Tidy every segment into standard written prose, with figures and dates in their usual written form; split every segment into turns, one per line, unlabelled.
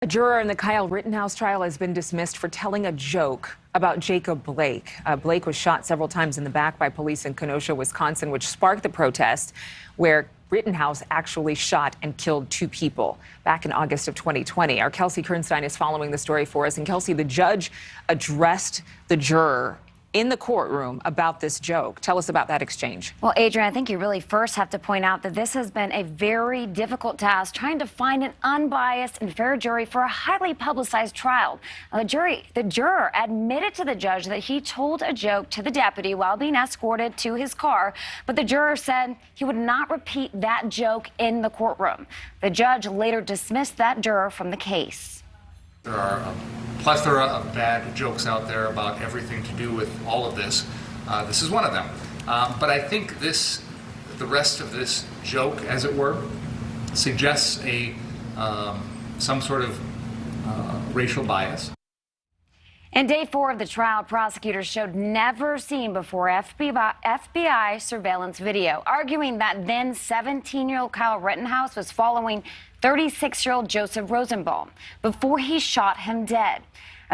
A juror in the Kyle Rittenhouse trial has been dismissed for telling a joke about Jacob Blake. Blake was shot several times in the back by police in Kenosha, Wisconsin, which sparked the protest where Rittenhouse actually shot and killed 2 people back in August of 2020. Our Kelsey Kernstein is following the story for us. And Kelsey, the judge addressed the juror in the courtroom about this joke. Tell us about that exchange.
Well, Adrienne, I think you really first have to point out that this has been a very difficult task, trying to find an unbiased and fair jury for a highly publicized trial. The juror admitted to the judge that he told a joke to the deputy while being escorted to his car, but the juror said he would not repeat that joke in the courtroom. The judge later dismissed that juror from the case.
There are a plethora of bad jokes out there about everything to do with all of this. This is one of them. But I think the rest of this joke, as it were, suggests some sort of racial bias.
In day 4 of the trial, prosecutors showed never seen before FBI surveillance video, arguing that then 17-year-old Kyle Rittenhouse was following 36-year-old Joseph Rosenbaum before he shot him dead.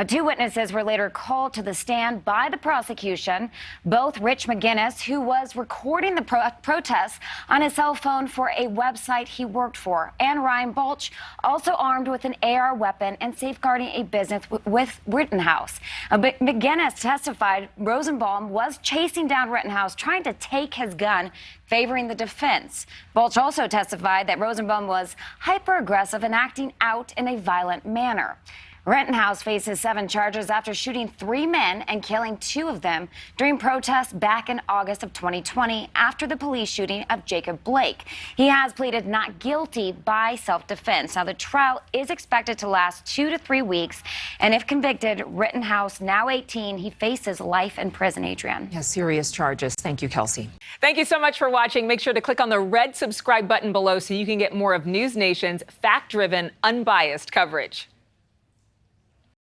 2 witnesses were later called to the stand by the prosecution. Both Rich McGinnis, who was recording the protests on his cell phone for a website he worked for, and Ryan Balch, also armed with an AR weapon and safeguarding a business with Rittenhouse. But McGinnis testified Rosenbaum was chasing down Rittenhouse, trying to take his gun, favoring the defense. Balch also testified that Rosenbaum was hyper-aggressive and acting out in a violent manner. Rittenhouse faces 7 charges after shooting 3 men and killing 2 of them during protests back in August of 2020 after the police shooting of Jacob Blake. He has pleaded not guilty by self-defense. Now, the trial is expected to last 2 to 3 weeks, and if convicted, Rittenhouse, now 18, he faces life in prison, Adrienne.
Yeah, serious charges. Thank you, Kelsey. Thank you so much for watching. Make sure to click on the red subscribe button below so you can get more of NewsNation's fact-driven, unbiased coverage.